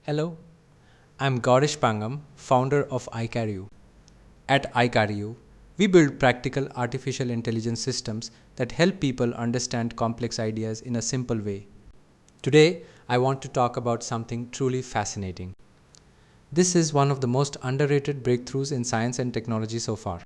Hello, I'm Gaurish Pangam, founder of iCaryu. At iCaryu, we build practical artificial intelligence systems that help people understand complex ideas in a simple way. Today, I want to talk about something truly fascinating. This is one of the most underrated breakthroughs in science and technology so far.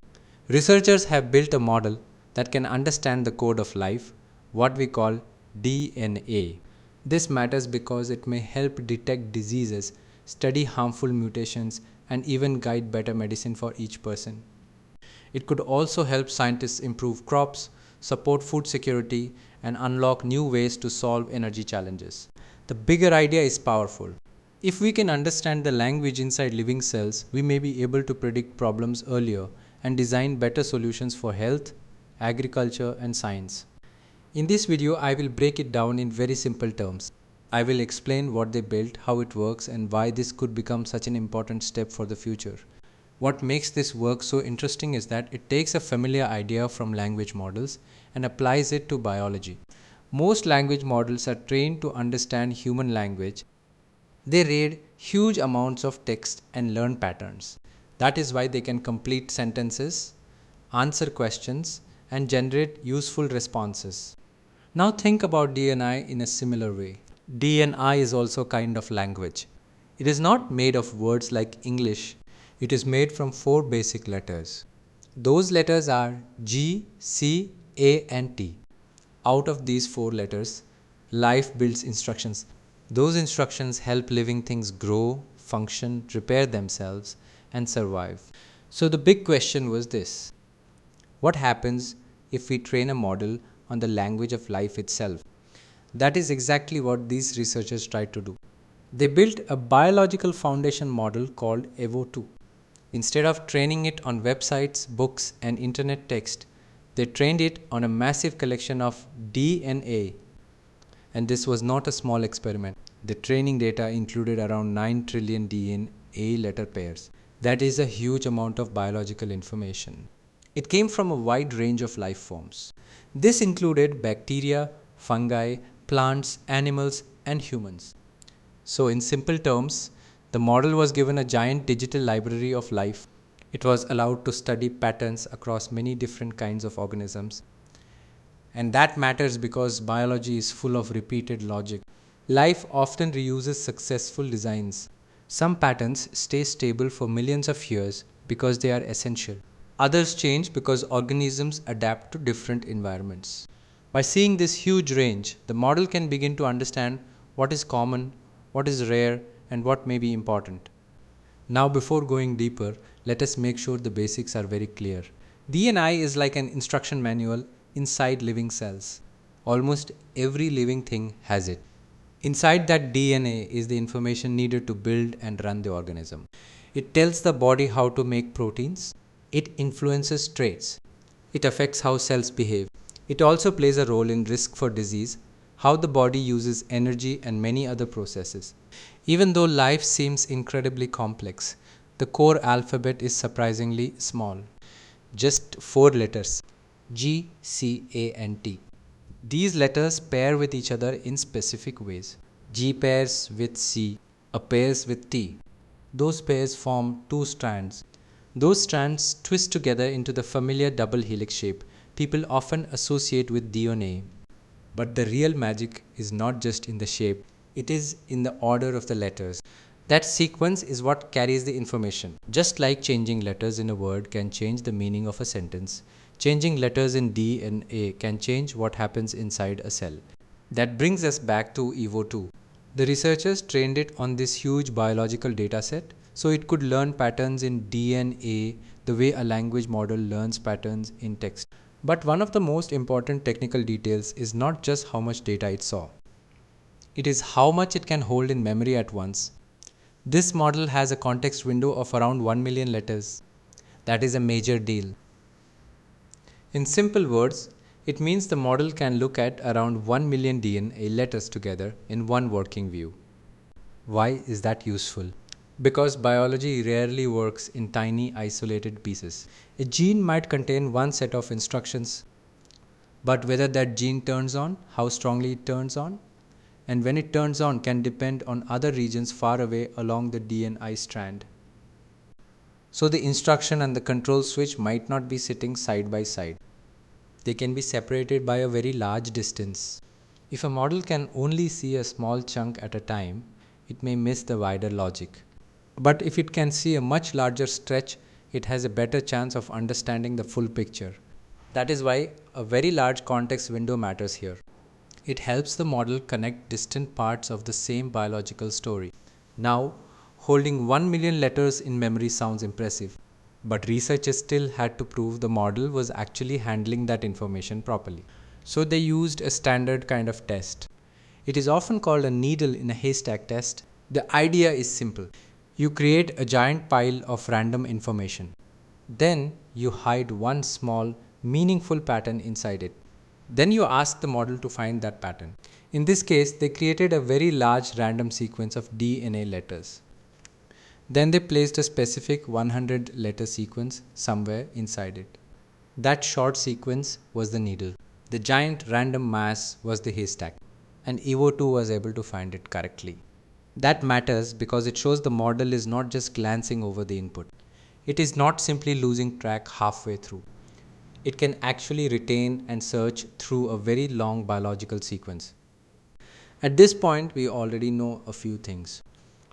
Researchers have built a model that can understand the code of life, what we call DNA. This matters because it may help detect diseases, study harmful mutations, and even guide better medicine for each person. It could also help scientists improve crops, support food security, and unlock new ways to solve energy challenges. The bigger idea is powerful. If we can understand the language inside living cells, we may be able to predict problems earlier and design better solutions for health, agriculture, and science. In this video, I will break it down in very simple terms. I will explain what they built, how it works, and why this could become such an important step for the future. What makes this work so interesting is that it takes a familiar idea from language models and applies it to biology. Most language models are trained to understand human language. They read huge amounts of text and learn patterns. That is why they can complete sentences, answer questions, and generate useful responses. Now think about DNI in a similar way. DNI is also kind of language. It is not made of words like English. It is made from four basic letters. Those letters are G, C, A, and T. Out of these four letters, life builds instructions. Those instructions help living things grow, function, repair themselves, and survive. So the big question was this: what happens if we train a model on the language of life itself? That is exactly what these researchers tried to do. They built a biological foundation model called EVO2. Instead of training it on websites, books, and internet text, they trained it on a massive collection of DNA. And this was not a small experiment. The training data included around 9 trillion DNA letter pairs. That is a huge amount of biological information. It came from a wide range of life forms. This included bacteria, fungi, plants, animals, and humans. So, in simple terms, the model was given a giant digital library of life. It was allowed to study patterns across many different kinds of organisms. And that matters because biology is full of repeated logic. Life often reuses successful designs. Some patterns stay stable for millions of years because they are essential. Others change because organisms adapt to different environments. By seeing this huge range, the model can begin to understand what is common, what is rare, and what may be important. Now, before going deeper, let us make sure the basics are very clear. DNI is like an instruction manual inside living cells. Almost every living thing has it. Inside that DNA is the information needed to build and run the organism. It tells the body how to make proteins. It influences traits. It affects how cells behave. It also plays a role in risk for disease, how the body uses energy, and many other processes. Even though life seems incredibly complex, the core alphabet is surprisingly small. Just four letters: G, C, A, and T. These letters pair with each other in specific ways. G pairs with C, A pairs with T. Those pairs form two strands. Those strands twist together into the familiar double helix shape people often associate with DNA. But the real magic is not just in the shape, it is in the order of the letters. That sequence is what carries the information. Just like changing letters in a word can change the meaning of a sentence, changing letters in DNA can change what happens inside a cell. That brings us back to EVO2. The researchers trained it on this huge biological dataset so it could learn patterns in DNA the way a language model learns patterns in text. But one of the most important technical details is not just how much data it saw. It is how much it can hold in memory at once. This model has a context window of around 1 million letters. That is a major deal. In simple words, it means the model can look at around 1 million DNA letters together in one working view. Why is that useful? Because biology rarely works in tiny isolated pieces. A gene might contain one set of instructions, but whether that gene turns on, how strongly it turns on, and when it turns on can depend on other regions far away along the DNI strand. So the instruction and the control switch might not be sitting side by side. They can be separated by a very large distance. If a model can only see a small chunk at a time, it may miss the wider logic. But if it can see a much larger stretch, it has a better chance of understanding the full picture. That is why a very large context window matters here. It helps the model connect distant parts of the same biological story. Now, holding 1 million letters in memory sounds impressive, but researchers still had to prove the model was actually handling that information properly. So they used a standard kind of test. It is often called a needle in a haystack test. The idea is simple. You create a giant pile of random information. Then you hide one small, meaningful pattern inside it. Then you ask the model to find that pattern. In this case, they created a very large random sequence of DNA letters. Then they placed a specific 100 letter sequence somewhere inside it. That short sequence was the needle. The giant random mass was the haystack, and Evo2 was able to find it correctly. That matters because it shows the model is not just glancing over the input. It is not simply losing track halfway through. It can actually retain and search through a very long biological sequence. At this point, we already know a few things.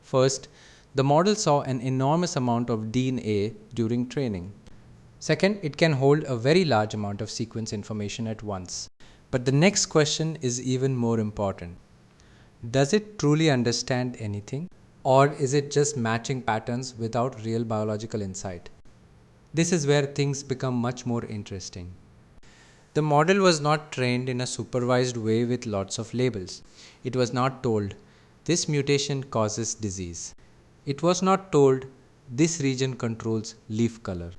First, the model saw an enormous amount of DNA during training. Second, it can hold a very large amount of sequence information at once. But the next question is even more important. Does it truly understand anything? Or is it just matching patterns without real biological insight? This is where things become much more interesting. The model was not trained in a supervised way with lots of labels. It was not told, this mutation causes disease. It was not told, this region controls leaf color.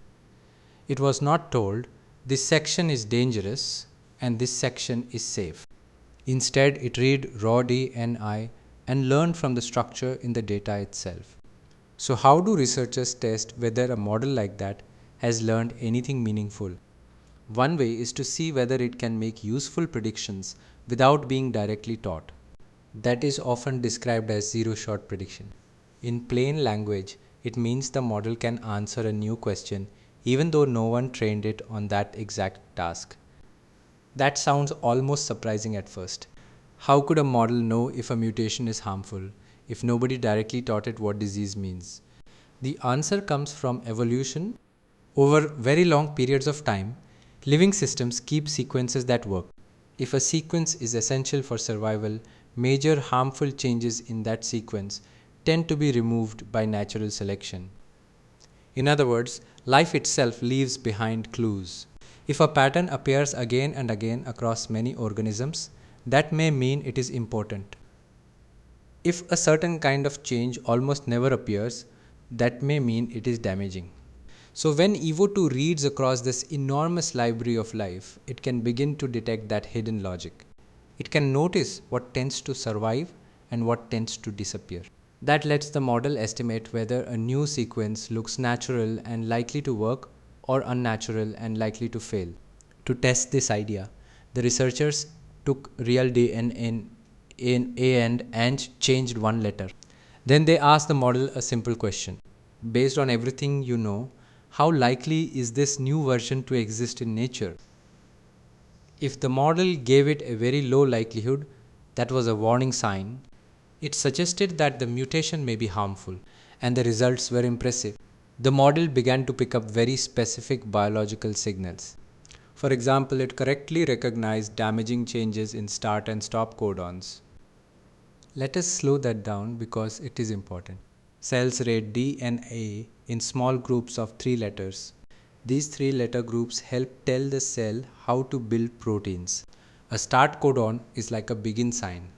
It was not told, this section is dangerous and this section is safe. Instead, it read raw DNA and learned from the structure in the data itself. So how do researchers test whether a model like that has learned anything meaningful? One way is to see whether it can make useful predictions without being directly taught. That is often described as zero-shot prediction. In plain language, it means the model can answer a new question even though no one trained it on that exact task. That sounds almost surprising at first. How could a model know if a mutation is harmful if nobody directly taught it what disease means? The answer comes from evolution. Over very long periods of time, living systems keep sequences that work. If a sequence is essential for survival, major harmful changes in that sequence tend to be removed by natural selection. In other words, life itself leaves behind clues. If a pattern appears again and again across many organisms, that may mean it is important. If a certain kind of change almost never appears, that may mean it is damaging. So when Evo2 reads across this enormous library of life, it can begin to detect that hidden logic. It can notice what tends to survive and what tends to disappear. That lets the model estimate whether a new sequence looks natural and likely to work or unnatural and likely to fail. To test this idea, the researchers took real DNA and changed one letter. Then they asked the model a simple question. Based on everything you know, how likely is this new version to exist in nature? If the model gave it a very low likelihood, that was a warning sign. It suggested that the mutation may be harmful, and the results were impressive. The model began to pick up very specific biological signals. For example, it correctly recognized damaging changes in start and stop codons. Let us slow that down because it is important. Cells read DNA in small groups of 3 letters. These 3-letter groups help tell the cell how to build proteins. A start codon is like a begin sign.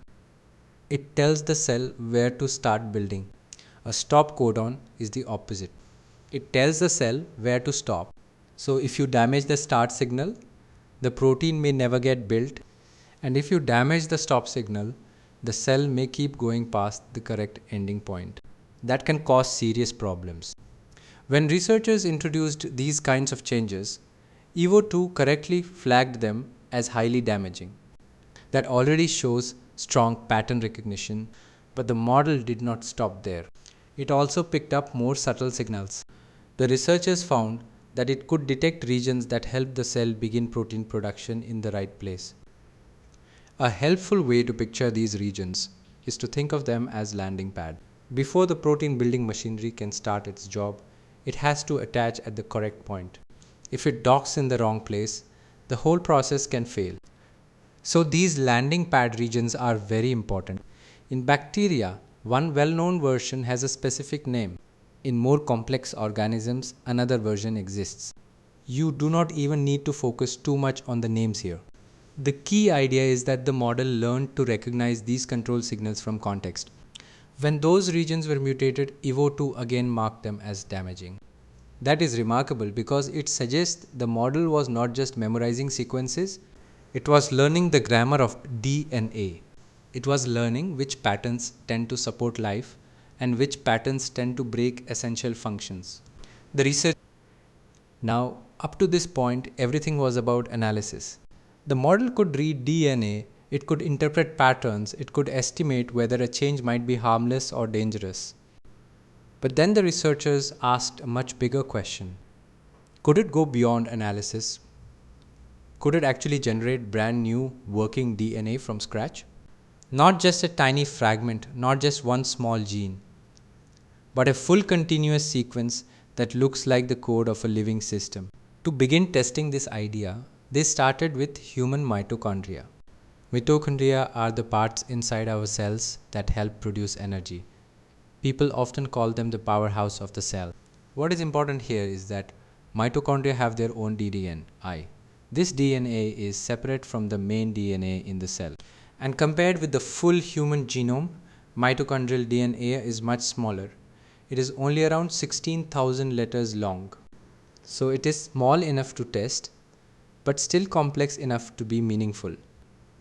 It tells the cell where to start building. A stop codon is the opposite. It tells the cell where to stop. So if you damage the start signal, the protein may never get built, and if you damage the stop signal, the cell may keep going past the correct ending point. That can cause serious problems. When researchers introduced these kinds of changes, Evo2 correctly flagged them as highly damaging. That already shows strong pattern recognition, but the model did not stop there. It also picked up more subtle signals. The researchers found that it could detect regions that help the cell begin protein production in the right place. A helpful way to picture these regions is to think of them as landing pad. Before the protein building machinery can start its job, it has to attach at the correct point. If it docks in the wrong place, the whole process can fail. So these landing pad regions are very important. In bacteria, one well-known version has a specific name. In more complex organisms, another version exists. You do not even need to focus too much on the names here. The key idea is that the model learned to recognize these control signals from context. When those regions were mutated, EVO2 again marked them as damaging. That is remarkable because it suggests the model was not just memorizing sequences, it was learning the grammar of DNA. It was learning which patterns tend to support life and which patterns tend to break essential functions. The research Now, up to this point, everything was about analysis. The model could read DNA, it could interpret patterns, it could estimate whether a change might be harmless or dangerous. But then the researchers asked a much bigger question. Could it go beyond analysis? Could it actually generate brand new working DNA from scratch? Not just a tiny fragment, not just one small gene, but a full continuous sequence that looks like the code of a living system. To begin testing this idea, they started with human mitochondria. Mitochondria are the parts inside our cells that help produce energy. People often call them the powerhouse of the cell. What is important here is that mitochondria have their own DNI. This DNA is separate from the main DNA in the cell. And compared with the full human genome, mitochondrial DNA is much smaller. It is only around 16,000 letters long. So it is small enough to test, but still complex enough to be meaningful.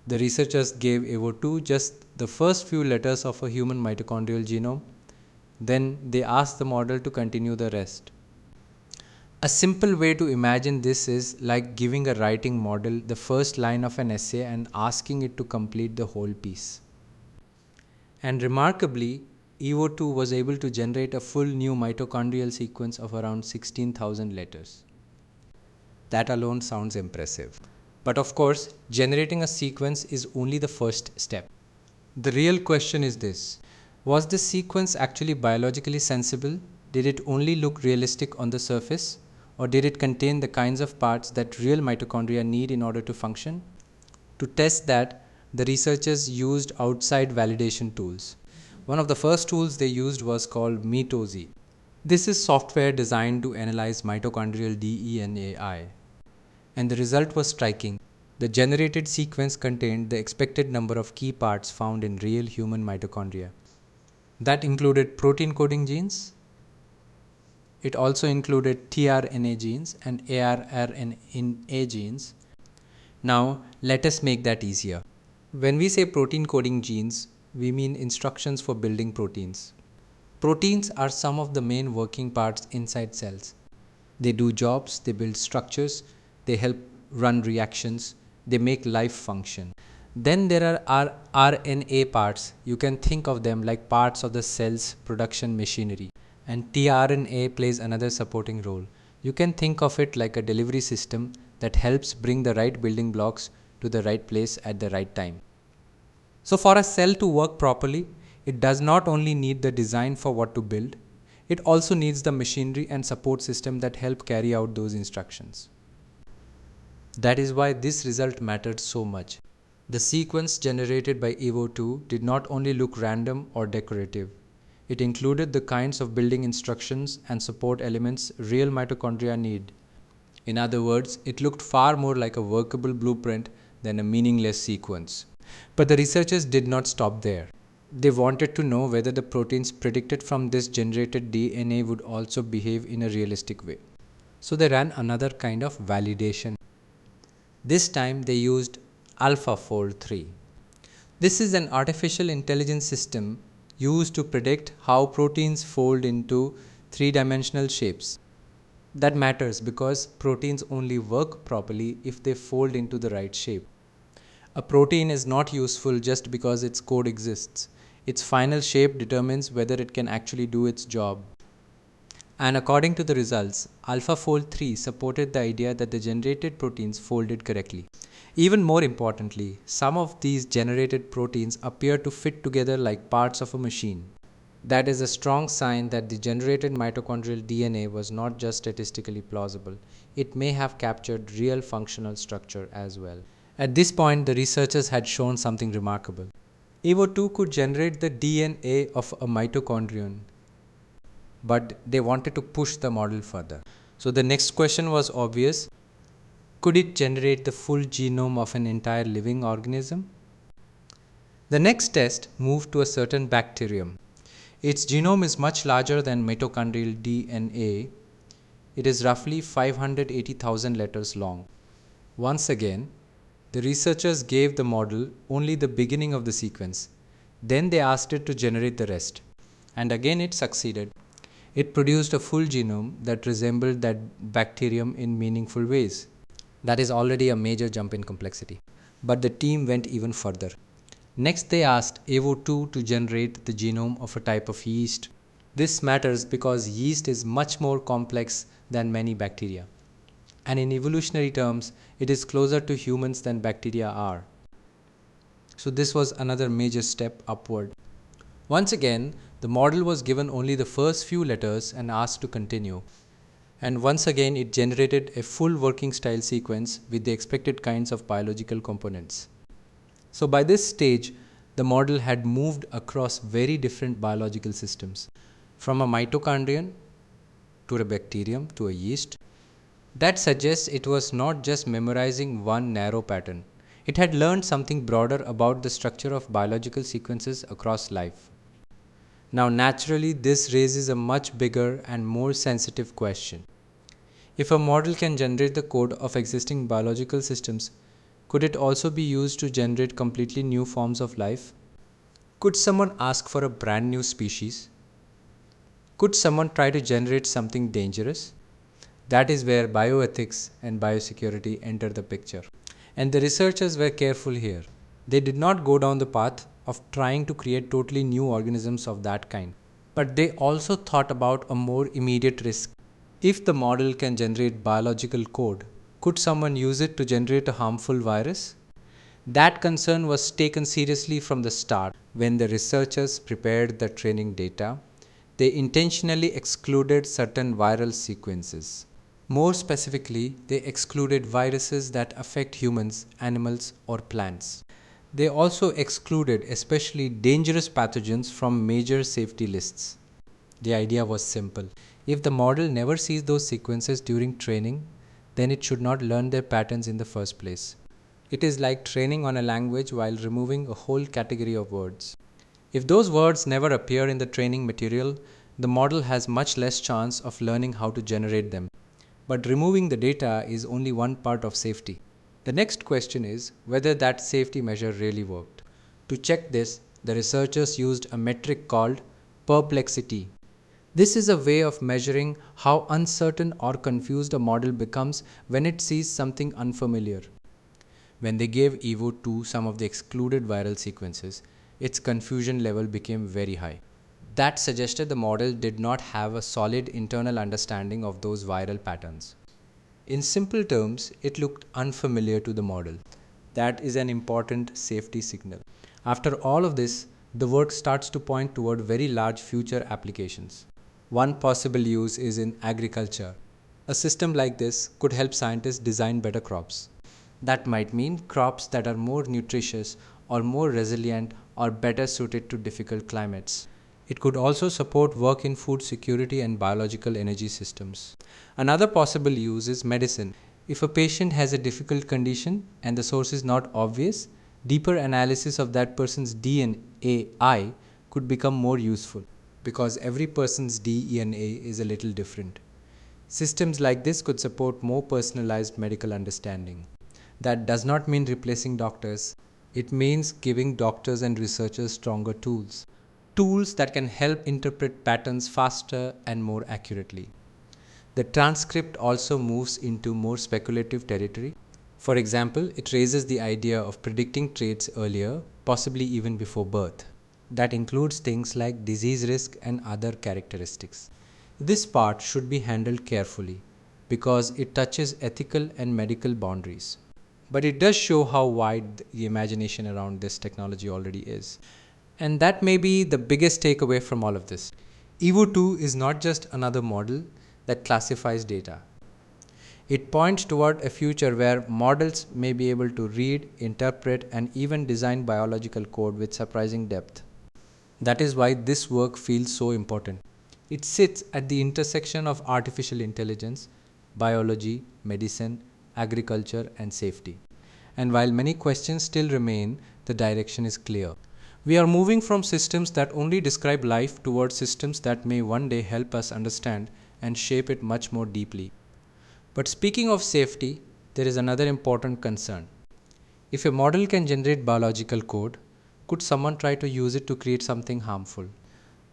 The researchers gave EVO2 just the first few letters of a human mitochondrial genome. Then they asked the model to continue the rest. A simple way to imagine this is like giving a writing model the first line of an essay and asking it to complete the whole piece. And remarkably, EVO2 was able to generate a full new mitochondrial sequence of around 16,000 letters. That alone sounds impressive. But of course, generating a sequence is only the first step. The real question is this: was this sequence actually biologically sensible? Did it only look realistic on the surface? Or did it contain the kinds of parts that real mitochondria need in order to function? To test that, the researchers used outside validation tools. One of the first tools they used was called mitoSI. This is software designed to analyze mitochondrial DNAi. And the result was striking. The generated sequence contained the expected number of key parts found in real human mitochondria. That included protein coding genes. It also included tRNA genes and ARRNA genes. Now, let us make that easier. When we say protein coding genes, we mean instructions for building proteins. Proteins are some of the main working parts inside cells. They do jobs, they build structures, they help run reactions, they make life function. Then there are RNA parts. You can think of them like parts of the cell's production machinery. And tRNA plays another supporting role. You can think of it like a delivery system that helps bring the right building blocks to the right place at the right time. So for a cell to work properly, it does not only need the design for what to build, it also needs the machinery and support system that help carry out those instructions. That is why this result mattered so much. The sequence generated by EVO2 did not only look random or decorative. It included the kinds of building instructions and support elements real mitochondria need. In other words, it looked far more like a workable blueprint than a meaningless sequence. But the researchers did not stop there. They wanted to know whether the proteins predicted from this generated DNA would also behave in a realistic way. So they ran another kind of validation. This time they used AlphaFold 3. This is an artificial intelligence system used to predict how proteins fold into three-dimensional shapes. That matters because proteins only work properly if they fold into the right shape. A protein is not useful just because its code exists. Its final shape determines whether it can actually do its job. And according to the results, AlphaFold 3 supported the idea that the generated proteins folded correctly. Even more importantly, some of these generated proteins appear to fit together like parts of a machine. That is a strong sign that the generated mitochondrial DNA was not just statistically plausible, it may have captured real functional structure as well. At this point, the researchers had shown something remarkable. EVO2 could generate the DNA of a mitochondrion, but they wanted to push the model further. So the next question was obvious. Could it generate the full genome of an entire living organism? The next test moved to a certain bacterium. Its genome is much larger than mitochondrial DNA. It is roughly 580,000 letters long. Once again, the researchers gave the model only the beginning of the sequence. Then they asked it to generate the rest. And again it succeeded. It produced a full genome that resembled that bacterium in meaningful ways. That is already a major jump in complexity. But the team went even further. Next, they asked EVO2 to generate the genome of a type of yeast. This matters because yeast is much more complex than many bacteria. And in evolutionary terms, it is closer to humans than bacteria are. So this was another major step upward. Once again, the model was given only the first few letters and asked to continue. And once again, it generated a full working style sequence with the expected kinds of biological components. So by this stage, the model had moved across very different biological systems, from a mitochondrion to a bacterium to a yeast. That suggests it was not just memorizing one narrow pattern. It had learned something broader about the structure of biological sequences across life. Now naturally, this raises a much bigger and more sensitive question. If a model can generate the code of existing biological systems, could it also be used to generate completely new forms of life? Could someone ask for a brand new species? Could someone try to generate something dangerous? That is where bioethics and biosecurity enter the picture. And the researchers were careful here. They did not go down the path of trying to create totally new organisms of that kind. But they also thought about a more immediate risk. If the model can generate biological code, could someone use it to generate a harmful virus? That concern was taken seriously from the start. When the researchers prepared the training data, they intentionally excluded certain viral sequences. More specifically, they excluded viruses that affect humans, animals, or plants. They also excluded especially dangerous pathogens from major safety lists. The idea was simple. If the model never sees those sequences during training, then it should not learn their patterns in the first place. It is like training on a language while removing a whole category of words. If those words never appear in the training material, the model has much less chance of learning how to generate them. But removing the data is only one part of safety. The next question is whether that safety measure really worked. To check this, the researchers used a metric called perplexity. This is a way of measuring how uncertain or confused a model becomes when it sees something unfamiliar. When they gave EVO2 some of the excluded viral sequences, its confusion level became very high. That suggested the model did not have a solid internal understanding of those viral patterns. In simple terms, it looked unfamiliar to the model. That is an important safety signal. After all of this, the work starts to point toward very large future applications. One possible use is in agriculture. A system like this could help scientists design better crops. That might mean crops that are more nutritious or more resilient or better suited to difficult climates. It could also support work in food security and biological energy systems. Another possible use is medicine. If a patient has a difficult condition and the source is not obvious, deeper analysis of that person's DNA could become more useful because every person's DNA is a little different. Systems like this could support more personalized medical understanding. That does not mean replacing doctors. It means giving doctors and researchers stronger tools. Tools that can help interpret patterns faster and more accurately. The transcript also moves into more speculative territory. For example, it raises the idea of predicting traits earlier, possibly even before birth. That includes things like disease risk and other characteristics. This part should be handled carefully because it touches ethical and medical boundaries. But it does show how wide the imagination around this technology already is. And that may be the biggest takeaway from all of this. Evo 2 is not just another model that classifies data. It points toward a future where models may be able to read, interpret, and even design biological code with surprising depth. That is why this work feels so important. It sits at the intersection of artificial intelligence, biology, medicine, agriculture, and safety. And while many questions still remain, the direction is clear. We are moving from systems that only describe life towards systems that may one day help us understand and shape it much more deeply. But speaking of safety, there is another important concern. If a model can generate biological code, could someone try to use it to create something harmful?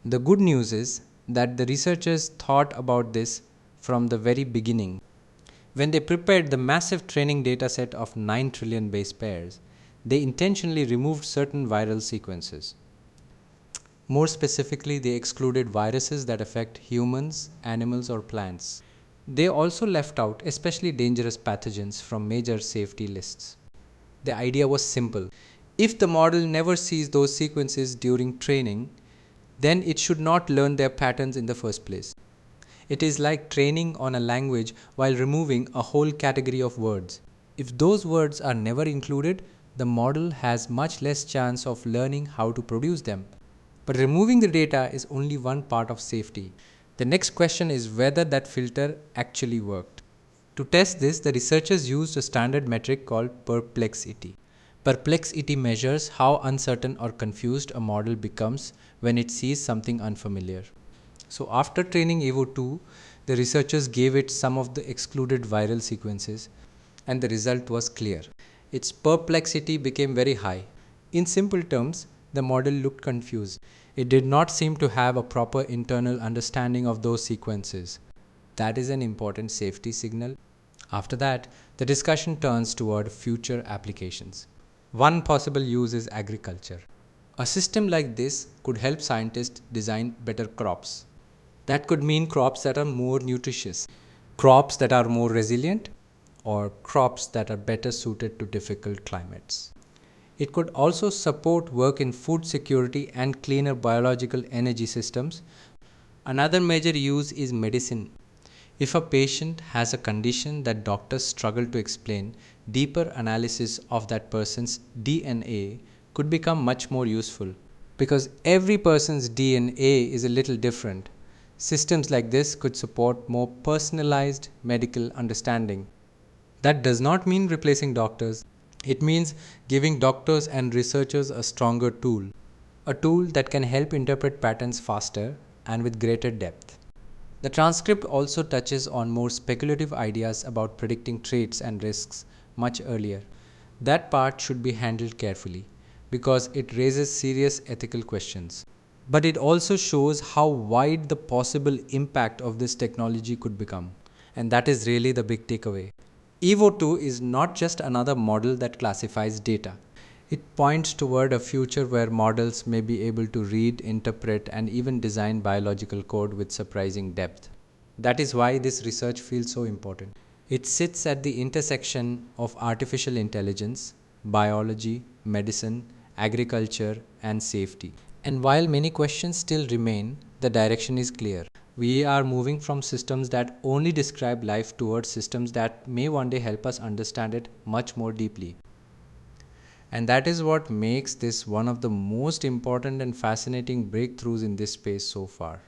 The good news is that the researchers thought about this from the very beginning. When they prepared the massive training dataset of 9 trillion base pairs, they intentionally removed certain viral sequences. More specifically, they excluded viruses that affect humans, animals, or plants. They also left out especially dangerous pathogens from major safety lists. The idea was simple. If the model never sees those sequences during training, then it should not learn their patterns in the first place. It is like training on a language while removing a whole category of words. If those words are never included, the model has much less chance of learning how to produce them. But removing the data is only one part of safety. The next question is whether that filter actually worked. To test this, the researchers used a standard metric called perplexity. Perplexity measures how uncertain or confused a model becomes when it sees something unfamiliar. So after training Evo 2, the researchers gave it some of the excluded viral sequences, and the result was clear. Its perplexity became very high. In simple terms, the model looked confused. It did not seem to have a proper internal understanding of those sequences. That is an important safety signal. After that, the discussion turns toward future applications. One possible use is agriculture. A system like this could help scientists design better crops. That could mean crops that are more nutritious, crops that are more resilient, or crops that are better suited to difficult climates. It could also support work in food security and cleaner biological energy systems. Another major use is medicine. If a patient has a condition that doctors struggle to explain, deeper analysis of that person's DNA could become much more useful. Because every person's DNA is a little different, systems like this could support more personalized medical understanding. That does not mean replacing doctors. It means giving doctors and researchers a stronger tool, a tool that can help interpret patterns faster and with greater depth. The transcript also touches on more speculative ideas about predicting traits and risks much earlier. That part should be handled carefully because it raises serious ethical questions. But it also shows how wide the possible impact of this technology could become. And that is really the big takeaway. Evo 2 is not just another model that classifies data. It points toward a future where models may be able to read, interpret, and even design biological code with surprising depth. That is why this research feels so important. It sits at the intersection of artificial intelligence, biology, medicine, agriculture, and safety. And while many questions still remain, the direction is clear. We are moving from systems that only describe life towards systems that may one day help us understand it much more deeply. And that is what makes this one of the most important and fascinating breakthroughs in this space so far.